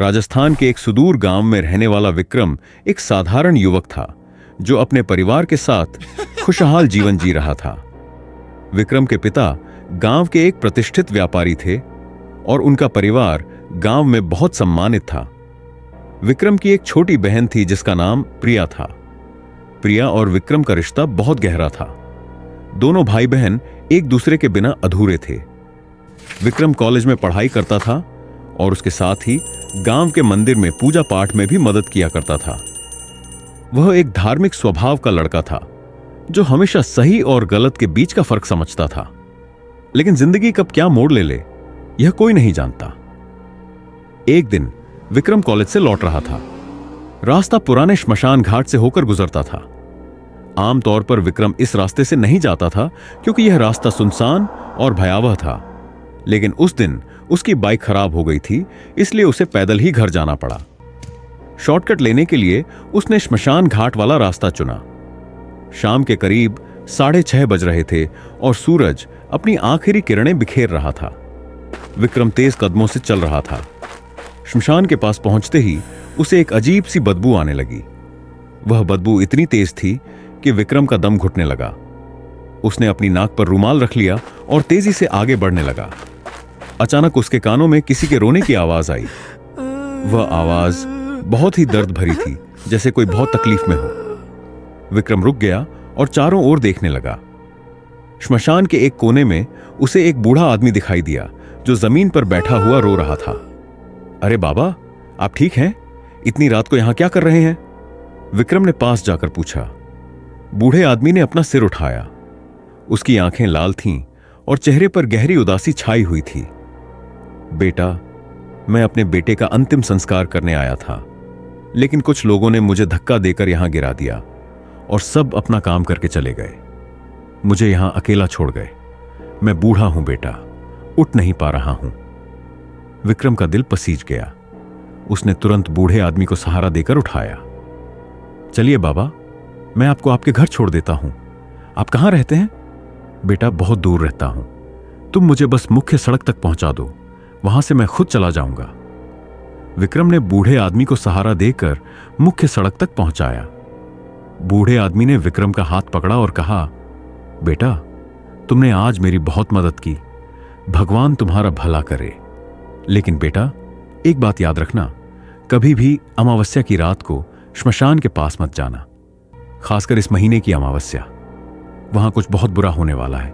राजस्थान के एक सुदूर गांव में रहने वाला विक्रम एक साधारण युवक था जो अपने परिवार के साथ खुशहाल जीवन जी रहा था। विक्रम के पिता गांव के एक प्रतिष्ठित व्यापारी थे और उनका परिवार गांव में बहुत सम्मानित था। विक्रम की एक छोटी बहन थी जिसका नाम प्रिया था। प्रिया और विक्रम का रिश्ता बहुत गहरा था। दोनों भाई बहन एक दूसरे के बिना अधूरे थे। विक्रम कॉलेज में पढ़ाई करता था और उसके साथ ही गांव के मंदिर में पूजा पाठ में भी मदद किया करता था। वह एक धार्मिक स्वभाव का लड़का था जो हमेशा सही और गलत के बीच का फर्क समझता था। लेकिन जिंदगी कब क्या मोड़ ले यह कोई नहीं जानता। एक दिन विक्रम कॉलेज से लौट रहा था। रास्ता पुराने श्मशान घाट से होकर गुजरता था। आमतौर पर विक्रम इस रास्ते से नहीं जाता था क्योंकि यह रास्ता सुनसान और भयावह था। लेकिन उस दिन उसकी बाइक खराब हो गई थी, इसलिए उसे पैदल ही घर जाना पड़ा। शॉर्टकट लेने के लिए उसने श्मशान घाट वाला रास्ता चुना। शाम के करीब 6:30 बज रहे थे और सूरज अपनी आखिरी किरणें बिखेर रहा था। विक्रम तेज कदमों से चल रहा था। श्मशान के पास पहुंचते ही उसे एक अजीब सी बदबू आने लगी। वह बदबू इतनी तेज थी कि विक्रम का दम घुटने लगा। उसने अपनी नाक पर रुमाल रख लिया और तेजी से आगे बढ़ने लगा। अचानक उसके कानों में किसी के रोने की आवाज आई। वह आवाज बहुत ही दर्द भरी थी, जैसे कोई बहुत तकलीफ में हो। विक्रम रुक गया और चारों ओर देखने लगा। श्मशान के एक कोने में उसे एक बूढ़ा आदमी दिखाई दिया जो जमीन पर बैठा हुआ रो रहा था। अरे बाबा, आप ठीक हैं? इतनी रात को यहां क्या कर रहे हैं? विक्रम ने पास जाकर पूछा। बूढ़े आदमी ने अपना सिर उठाया। उसकी आंखें लाल थीं और चेहरे पर गहरी उदासी छाई हुई थी। बेटा, मैं अपने बेटे का अंतिम संस्कार करने आया था, लेकिन कुछ लोगों ने मुझे धक्का देकर यहां गिरा दिया और सब अपना काम करके चले गए। मुझे यहां अकेला छोड़ गए। मैं बूढ़ा हूं बेटा, उठ नहीं पा रहा हूं। विक्रम का दिल पसीज गया। उसने तुरंत बूढ़े आदमी को सहारा देकर उठाया। चलिए बाबा, मैं आपको आपके घर छोड़ देता हूं। आप कहां रहते हैं? बेटा, बहुत दूर रहता हूं। तुम मुझे बस मुख्य सड़क तक पहुंचा दो, वहां से मैं खुद चला जाऊंगा। विक्रम ने बूढ़े आदमी को सहारा देकर मुख्य सड़क तक पहुंचाया। बूढ़े आदमी ने विक्रम का हाथ पकड़ा और कहा, बेटा, तुमने आज मेरी बहुत मदद की। भगवान तुम्हारा भला करे। लेकिन बेटा, एक बात याद रखना, कभी भी अमावस्या की रात को श्मशान के पास मत जाना, खासकर इस महीने की अमावस्या। वहां कुछ बहुत बुरा होने वाला है।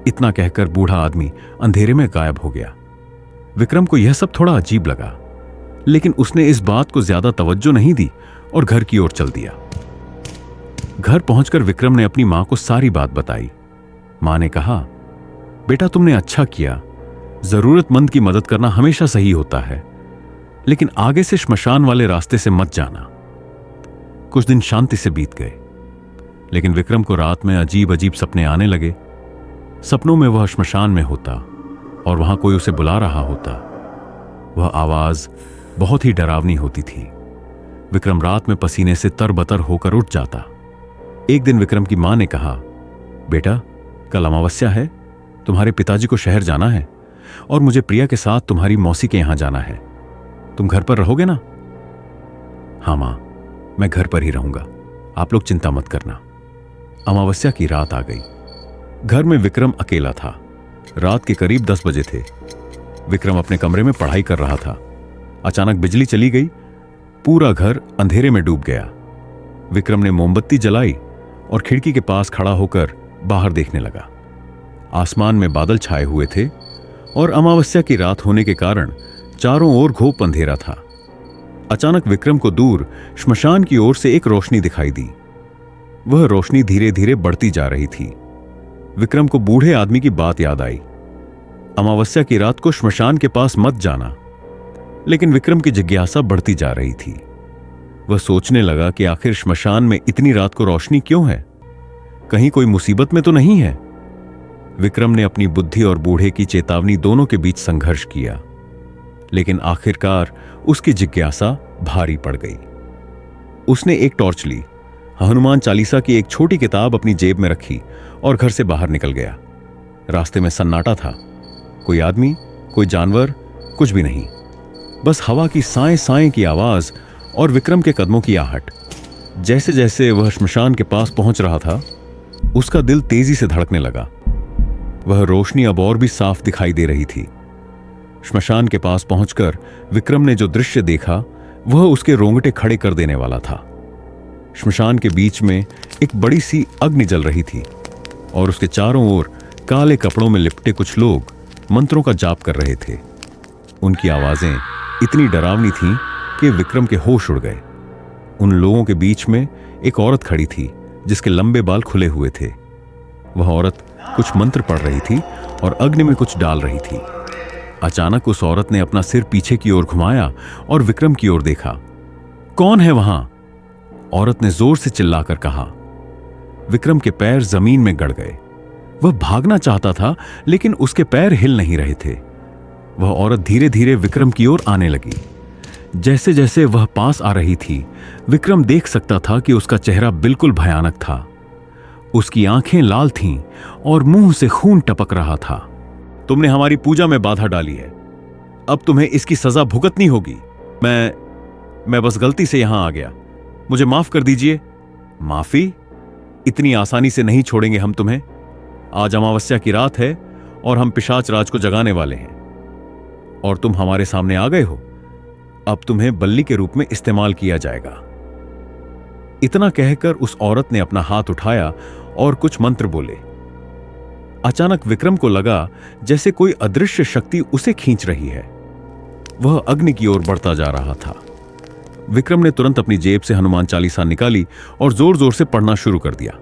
इतना कहकर बूढ़ा आदमी अंधेरे में गायब हो गया। विक्रम को यह सब थोड़ा अजीब लगा, लेकिन उसने इस बात को ज्यादा तवज्जो नहीं दी और घर की ओर चल दिया। घर पहुंचकर विक्रम ने अपनी मां को सारी बात बताई। मां ने कहा, बेटा, तुमने अच्छा किया। जरूरतमंद की मदद करना हमेशा सही होता है, लेकिन आगे से श्मशान वाले रास्ते से मत जाना। कुछ दिन शांति से बीत गए, लेकिन विक्रम को रात में अजीब अजीब सपने आने लगे। सपनों में वह श्मशान में होता और वहां कोई उसे बुला रहा होता। वह आवाज बहुत ही डरावनी होती थी। विक्रम रात में पसीने से तरबतर होकर उठ जाता। एक दिन विक्रम की मां ने कहा, बेटा, कल अमावस्या है, तुम्हारे पिताजी को शहर जाना है और मुझे प्रिया के साथ तुम्हारी मौसी के यहां जाना है। तुम घर पर रहोगे ना? हाँ मां, मैं घर पर ही रहूंगा। आप लोग चिंता मत करना। अमावस्या की रात आ गई। घर में विक्रम अकेला था। रात के करीब 10 बजे थे। विक्रम अपने कमरे में पढ़ाई कर रहा था। अचानक बिजली चली गई। पूरा घर अंधेरे में डूब गया। विक्रम ने मोमबत्ती जलाई और खिड़की के पास खड़ा होकर बाहर देखने लगा। आसमान में बादल छाए हुए थे और अमावस्या की रात होने के कारण चारों ओर घोप अंधेरा था। अचानक विक्रम को दूर श्मशान की ओर से एक रोशनी दिखाई दी। वह रोशनी धीरे धीरे बढ़ती जा रही थी। विक्रम को बूढ़े आदमी की बात याद आई, अमावस्या की रात को श्मशान के पास मत जाना। लेकिन विक्रम की जिज्ञासा बढ़ती जा रही थी। वह सोचने लगा कि आखिर श्मशान में इतनी रात को रोशनी क्यों है? कहीं कोई मुसीबत में तो नहीं है? विक्रम ने अपनी बुद्धि और बूढ़े की चेतावनी दोनों के बीच संघर्ष किया, लेकिन आखिरकार उसकी जिज्ञासा भारी पड़ गई। उसने एक टॉर्च ली, हनुमान चालीसा की एक छोटी किताब अपनी जेब में रखी और घर से बाहर निकल गया। रास्ते में सन्नाटा था। कोई आदमी, कोई जानवर, कुछ भी नहीं। बस हवा की साएं साएं की आवाज और विक्रम के कदमों की आहट। जैसे जैसे वह श्मशान के पास पहुंच रहा था, उसका दिल तेजी से धड़कने लगा। वह रोशनी अब और भी साफ दिखाई दे रही थी। श्मशान के पास पहुंचकर विक्रम ने जो दृश्य देखा वह उसके रोंगटे खड़े कर देने वाला था। श्मशान के बीच में एक बड़ी सी अग्नि जल रही थी और उसके चारों ओर काले कपड़ों में लिपटे कुछ लोग मंत्रों का जाप कर रहे थे। उनकी आवाजें इतनी डरावनी थीं कि विक्रम के होश उड़ गए। उन लोगों के बीच में एक औरत खड़ी थी जिसके लंबे बाल खुले हुए थे। वह औरत कुछ मंत्र पढ़ रही थी और अग्नि में कुछ डाल रही थी। अचानक उस औरत ने अपना सिर पीछे की ओर घुमाया और विक्रम की ओर देखा। कौन है वहां? औरत ने जोर से चिल्लाकर कहा। विक्रम के पैर जमीन में गड़ गए। वह भागना चाहता था लेकिन उसके पैर हिल नहीं रहे थे। वह औरत धीरे धीरे विक्रम की ओर आने लगी। जैसे जैसे वह पास आ रही थी, विक्रम देख सकता था कि उसका चेहरा बिल्कुल भयानक था। उसकी आंखें लाल थीं और मुंह से खून टपक रहा था। तुमने हमारी पूजा में बाधा डाली है, अब तुम्हें इसकी सजा भुगतनी होगी। मैं बस गलती से यहां आ गया, मुझे माफ कर दीजिए। माफी? इतनी आसानी से नहीं छोड़ेंगे हम तुम्हें। आज अमावस्या की रात है और हम पिशाच राज को जगाने वाले हैं और तुम हमारे सामने आ गए हो। अब तुम्हें बल्ली के रूप में इस्तेमाल किया जाएगा। इतना कहकर उस औरत ने अपना हाथ उठाया और कुछ मंत्र बोले। अचानक विक्रम को लगा जैसे कोई अदृश्य शक्ति उसे खींच रही है। वह अग्नि की ओर बढ़ता जा रहा था। विक्रम ने तुरंत अपनी जेब से हनुमान चालीसा निकाली और जोर जोर से पढ़ना शुरू कर दिया।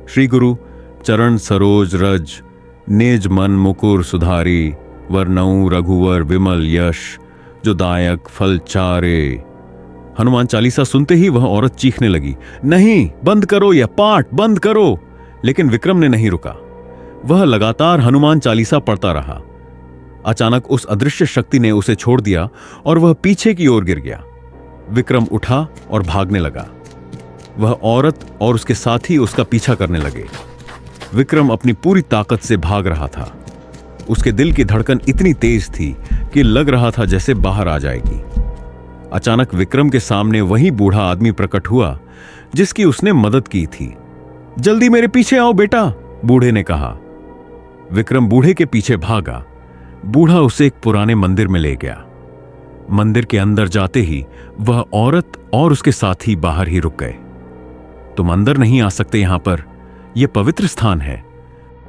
श्री गुरु चरण सरोज रज निज मन मुकुर सुधारी वर्णऊ रघुवर विमल यश जो दायक फल चारे। हनुमान चालीसा सुनते ही वह औरत चीखने लगी, नहीं, बंद करो, यह पाठ बंद करो। लेकिन विक्रम ने नहीं रुका। वह लगातार हनुमान चालीसा पढ़ता रहा। अचानक उस अदृश्य शक्ति ने उसे छोड़ दिया और वह पीछे की ओर गिर गया। विक्रम उठा और भागने लगा। वह औरत और उसके साथी उसका पीछा करने लगे। विक्रम अपनी पूरी ताकत से भाग रहा था। उसके दिल की धड़कन इतनी तेज थी कि लग रहा था जैसे बाहर आ जाएगी। अचानक विक्रम के सामने वही बूढ़ा आदमी प्रकट हुआ जिसकी उसने मदद की थी। जल्दी मेरे पीछे आओ बेटा, बूढ़े ने कहा। विक्रम बूढ़े के पीछे भागा। बूढ़ा उसे एक पुराने मंदिर में ले गया। मंदिर के अंदर जाते ही वह औरत और उसके साथी बाहर ही रुक गए। तुम अंदर नहीं आ सकते, यहां पर यह पवित्र स्थान है।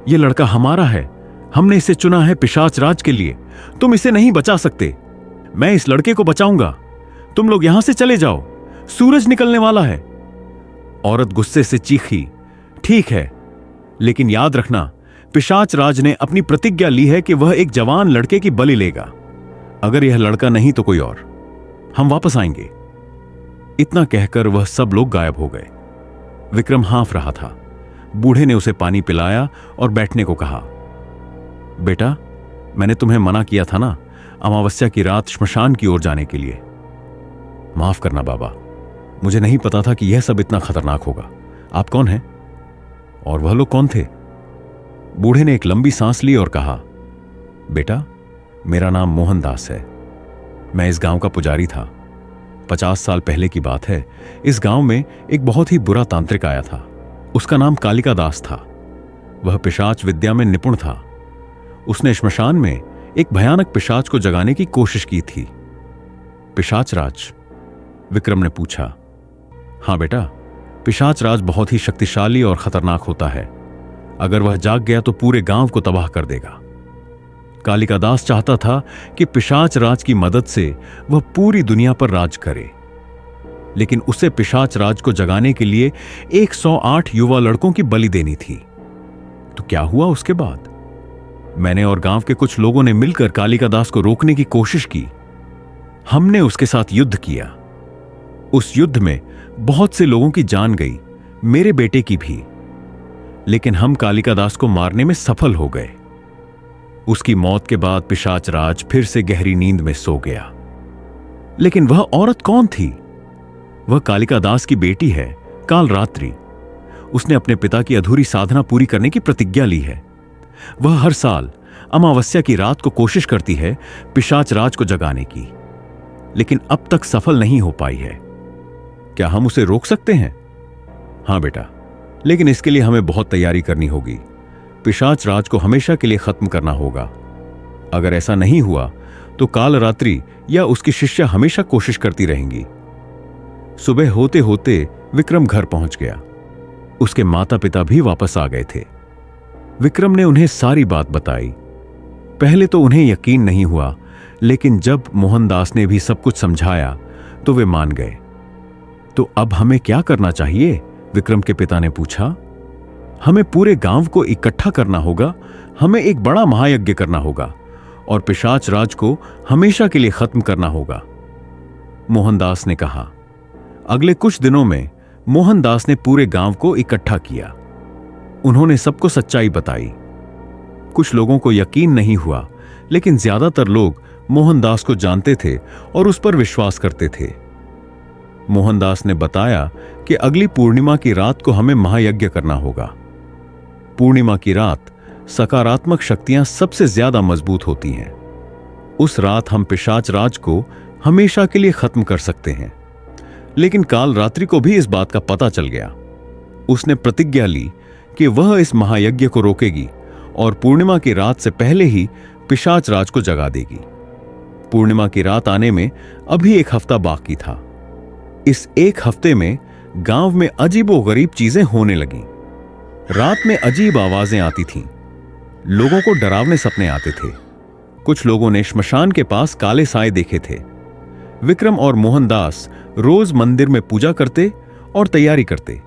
यह लड़का हमारा है, हमने इसे चुना है पिशाच राज के लिए। तुम इसे नहीं बचा सकते। मैं इस लड़के को बचाऊंगा। तुम लोग यहां से चले जाओ, सूरज निकलने वाला है। औरत गुस्से से चीखी, ठीक है, लेकिन याद रखना, पिशाच राज ने अपनी प्रतिज्ञा ली है कि वह एक जवान लड़के की बलि लेगा। अगर यह लड़का नहीं तो कोई और, हम वापस आएंगे। इतना कहकर वह सब लोग गायब हो गए। विक्रम हाँफ रहा था। बूढ़े ने उसे पानी पिलाया और बैठने को कहा। बेटा, मैंने तुम्हें मना किया था ना अमावस्या की रात श्मशान की ओर जाने के लिए। माफ करना बाबा, मुझे नहीं पता था कि यह सब इतना खतरनाक होगा। आप कौन हैं? और वह लोग कौन थे? बूढ़े ने एक लंबी सांस ली और कहा, बेटा, मेरा नाम मोहनदास है। मैं इस गांव का पुजारी था। 50 साल पहले की बात है। इस गांव में एक बहुत ही बुरा तांत्रिक आया था। उसका नाम कालिका दास था। वह पिशाच विद्या में निपुण था। उसने श्मशान में एक भयानक पिशाच को जगाने की कोशिश की थी। पिशाच राज? विक्रम ने पूछा। हां बेटा, पिशाच राज बहुत ही शक्तिशाली और खतरनाक होता है। अगर वह जाग गया तो पूरे गांव को तबाह कर देगा। कालिका दास चाहता था कि पिशाच राज की मदद से वह पूरी दुनिया पर राज करे, लेकिन उसे पिशाच राज को जगाने के लिए 108 युवा लड़कों की बलि देनी थी। तो क्या हुआ उसके बाद? मैंने और गांव के कुछ लोगों ने मिलकर कालिका दास को रोकने की कोशिश की। हमने उसके साथ युद्ध किया। उस युद्ध में बहुत से लोगों की जान गई, मेरे बेटे की भी। लेकिन हम कालिका दास को मारने में सफल हो गए। उसकी मौत के बाद पिशाच राज फिर से गहरी नींद में सो गया। लेकिन वह औरत कौन थी? वह कालिका दास की बेटी है, कालरात्रि। उसने अपने पिता की अधूरी साधना पूरी करने की प्रतिज्ञा ली है। वह हर साल अमावस्या की रात को कोशिश करती है पिशाच राज को जगाने की। लेकिन अब तक सफल नहीं हो पाई है। क्या हम उसे रोक सकते हैं? हां बेटा, लेकिन इसके लिए हमें बहुत तैयारी करनी होगी। पिशाच राज को हमेशा के लिए खत्म करना होगा। अगर ऐसा नहीं हुआ तो काल रात्रि या उसकी शिष्या हमेशा कोशिश करती रहेंगी। सुबह होते होते विक्रम घर पहुंच गया। उसके माता पिता भी वापस आ गए थे। विक्रम ने उन्हें सारी बात बताई। पहले तो उन्हें यकीन नहीं हुआ, लेकिन जब मोहनदास ने भी सब कुछ समझाया तो वे मान गए। तो अब हमें क्या करना चाहिए? विक्रम के पिता ने पूछा। हमें पूरे गांव को इकट्ठा करना होगा। हमें एक बड़ा महायज्ञ करना होगा और पिशाच राज को हमेशा के लिए खत्म करना होगा, मोहनदास ने कहा। अगले कुछ दिनों में मोहनदास ने पूरे गांव को इकट्ठा किया। उन्होंने सबको सच्चाई बताई। कुछ लोगों को यकीन नहीं हुआ, लेकिन ज्यादातर लोग मोहनदास को जानते थे और उस पर विश्वास करते थे। मोहनदास ने बताया कि अगली पूर्णिमा की रात को हमें महायज्ञ करना होगा। पूर्णिमा की रात सकारात्मक शक्तियां सबसे ज्यादा मजबूत होती हैं। उस रात हम पिशाच राज को हमेशा के लिए खत्म कर सकते हैं। लेकिन काल रात्रि को भी इस बात का पता चल गया। उसने प्रतिज्ञा ली कि वह इस महायज्ञ को रोकेगी और पूर्णिमा की रात से पहले ही पिशाच राज को जगा देगी। पूर्णिमा की रात आने में अभी एक हफ्ता बाकी था। इस एक हफ्ते में गांव में अजीबोगरीब चीजें होने लगीं। रात में अजीब आवाजें आती थीं। लोगों को डरावने सपने आते थे। कुछ लोगों ने श्मशान के पास काले साए देखे थे। विक्रम और मोहनदास रोज मंदिर में पूजा करते और तैयारी करते।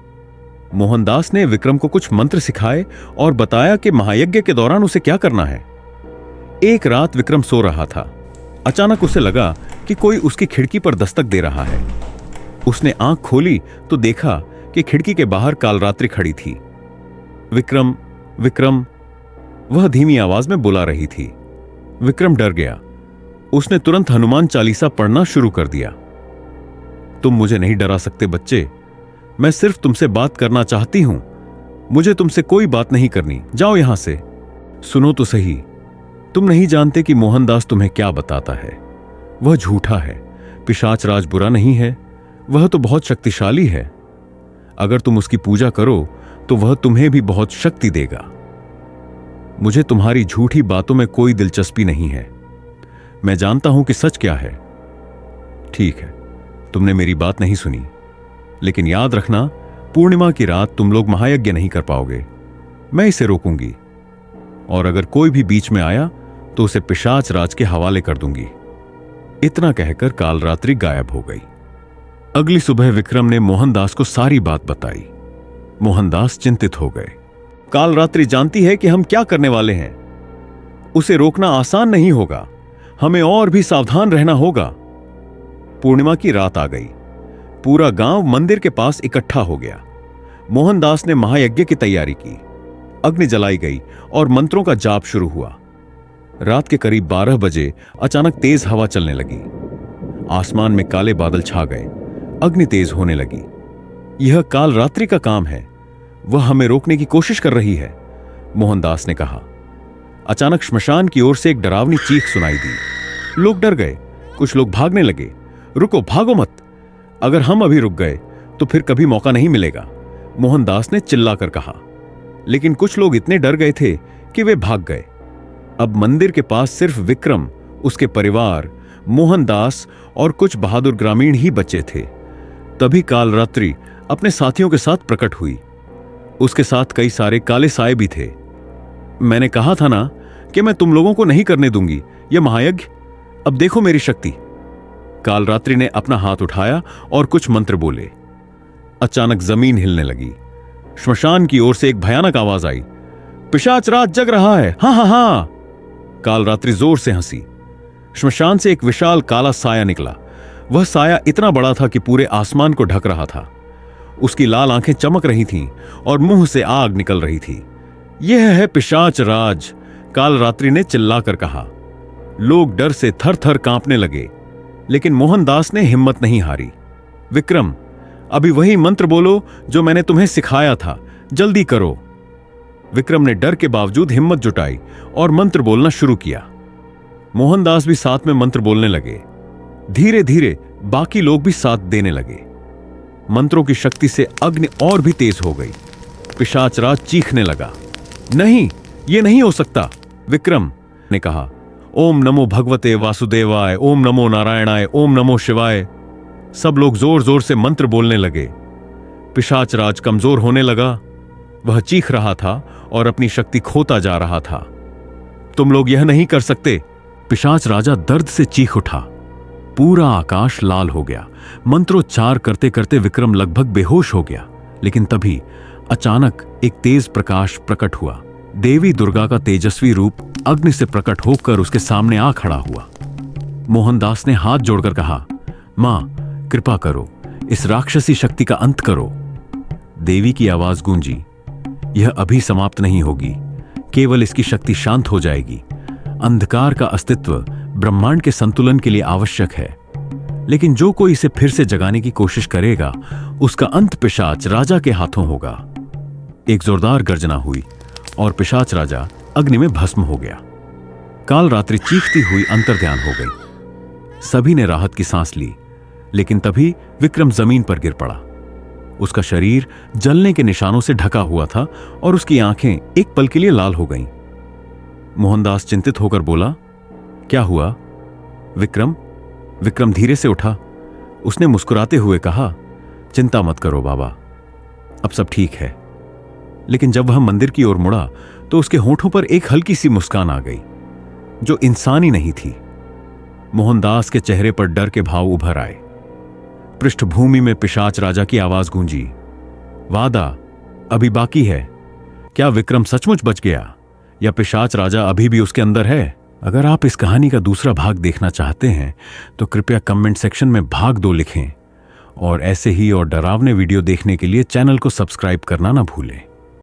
मोहनदास ने विक्रम को कुछ मंत्र सिखाए और बताया कि महायज्ञ के दौरान उसे क्या करना है। एक रात विक्रम सो रहा था। अचानक उसे लगा कि कोई उसकी खिड़की पर दस्तक दे रहा है। उसने आंख खोली तो देखा कि खिड़की के बाहर कालरात्रि खड़ी थी। विक्रम, विक्रम, वह धीमी आवाज में बुला रही थी। विक्रम डर गया। उसने तुरंत हनुमान चालीसा पढ़ना शुरू कर दिया। तुम मुझे नहीं डरा सकते बच्चे। मैं सिर्फ तुमसे बात करना चाहती हूं। मुझे तुमसे कोई बात नहीं करनी। जाओ यहां से। सुनो तो सही, तुम नहीं जानते कि मोहनदास तुम्हें क्या बताता है। वह झूठा है। पिशाच राज बुरा नहीं है। वह तो बहुत शक्तिशाली है। अगर तुम उसकी पूजा करो तो वह तुम्हें भी बहुत शक्ति देगा। मुझे तुम्हारी झूठी बातों में कोई दिलचस्पी नहीं है। मैं जानता हूं कि सच क्या है। ठीक है, तुमने मेरी बात नहीं सुनी, लेकिन याद रखना, पूर्णिमा की रात तुम लोग महायज्ञ नहीं कर पाओगे। मैं इसे रोकूंगी और अगर कोई भी बीच में आया तो उसे पिशाच राज के हवाले कर दूंगी। इतना कहकर कालरात्रि गायब हो गई। अगली सुबह विक्रम ने मोहनदास को सारी बात बताई। मोहनदास चिंतित हो गए। कालरात्रि जानती है कि हम क्या करने वाले हैं। उसे रोकना आसान नहीं होगा। हमें और भी सावधान रहना होगा। पूर्णिमा की रात आ गई। पूरा गांव मंदिर के पास इकट्ठा हो गया। मोहनदास ने महायज्ञ की तैयारी की। अग्नि जलाई गई और मंत्रों का जाप शुरू हुआ। रात के करीब 12 बजे अचानक तेज हवा चलने लगी। आसमान में काले बादल छा गए। अग्नि तेज होने लगी। यह कालरात्रि का काम है। वह हमें रोकने की कोशिश कर रही है, मोहनदास ने कहा। अचानक श्मशान की ओर से एक डरावनी चीख सुनाई दी। लोग डर गए। कुछ लोग भागने लगे। रुको, भागो मत। अगर हम अभी रुक गए तो फिर कभी मौका नहीं मिलेगा, मोहनदास ने चिल्लाकर कहा। लेकिन कुछ लोग इतने डर गए थे कि वे भाग गए। अब मंदिर के पास सिर्फ विक्रम, उसके परिवार, मोहनदास और कुछ बहादुर ग्रामीण ही बचे थे। तभी कालरात्रि अपने साथियों के साथ प्रकट हुई। उसके साथ कई सारे काले साए भी थे। मैंने कहा था ना कि मैं तुम लोगों को नहीं करने दूंगी यह महायज्ञ। अब देखो मेरी शक्ति। कालरात्रि ने अपना हाथ उठाया और कुछ मंत्र बोले। अचानक जमीन हिलने लगी। श्मशान की ओर से एक भयानक आवाज आई। पिशाच राज जग रहा है। हां हां हां। कालरात्रि जोर से हंसी। श्मशान से एक विशाल काला साया निकला। वह साया इतना बड़ा था कि पूरे आसमान को ढक रहा था। उसकी लाल आंखें चमक रही थीं और मुंह से आग निकल रही थी। यह है पिशाच राज, कालरात्रि ने चिल्लाकर कहा। लोग डर से थर थर कांपने लगे, लेकिन मोहनदास ने हिम्मत नहीं हारी। विक्रम, अभी वही मंत्र बोलो जो मैंने तुम्हें सिखाया था। जल्दी करो। विक्रम ने डर के बावजूद हिम्मत जुटाई और मंत्र बोलना शुरू किया। मोहनदास भी साथ में मंत्र बोलने लगे। धीरे धीरे बाकी लोग भी साथ देने लगे। मंत्रों की शक्ति से अग्नि और भी तेज हो गई। पिशाचराज चीखने लगा, नहीं, ये नहीं हो सकता। विक्रम ने कहा, ओम नमो भगवते वासुदेवाय, ओम नमो नारायणाय, ओम नमो शिवाय। सब लोग जोर जोर से मंत्र बोलने लगे। पिशाचराज कमजोर होने लगा। वह चीख रहा था और अपनी शक्ति खोता जा रहा था। तुम लोग यह नहीं कर सकते। पिशाच राजा दर्द से चीख उठा। पूरा आकाश लाल हो गया। मंत्रोच्चार करते करते विक्रम लगभग बेहोश हो गया। लेकिन तभी अचानक एक तेज प्रकाश प्रकट हुआ। देवी दुर्गा का तेजस्वी रूप अग्नि से प्रकट होकर उसके सामने आ खड़ा हुआ। मोहनदास ने हाथ जोड़कर कहा, मां, कृपा करो, इस राक्षसी शक्ति का अंत करो। देवी की आवाज गूंजी, यह अभी समाप्त नहीं होगी, केवल इसकी शक्ति शांत हो जाएगी। अंधकार का अस्तित्व ब्रह्मांड के संतुलन के लिए आवश्यक है, लेकिन जो कोई इसे फिर से जगाने की कोशिश करेगा, उसका अंत पिशाच राजा के हाथों होगा। एक जोरदार गर्जना हुई और पिशाच राजा अग्नि में भस्म हो गया। काल रात्रि चीखती हुई अंतर्ध्यान हो गई। सभी ने राहत की सांस ली, लेकिन तभी विक्रम जमीन पर गिर पड़ा। उसका शरीर जलने के निशानों से ढका हुआ था और उसकी आंखें एक पल के लिए लाल हो गईं। मोहनदास चिंतित होकर बोला, क्या हुआ विक्रम? विक्रम धीरे से उठा। उसने मुस्कुराते हुए कहा, चिंता मत करो बाबा, अब सब ठीक है। लेकिन जब वह मंदिर की ओर मुड़ा तो उसके होठों पर एक हल्की सी मुस्कान आ गई, जो इंसानी नहीं थी। मोहनदास के चेहरे पर डर के भाव उभर आए। पृष्ठभूमि में पिशाच राजा की आवाज गूंजी, वादा अभी बाकी है। क्या विक्रम सचमुच बच गया या पिशाच राजा अभी भी उसके अंदर है? अगर आप इस कहानी का दूसरा भाग देखना चाहते हैं तो कृपया कमेंट सेक्शन में भाग 2 लिखें और ऐसे ही और डरावने वीडियो देखने के लिए चैनल को सब्सक्राइब करना ना भूलें।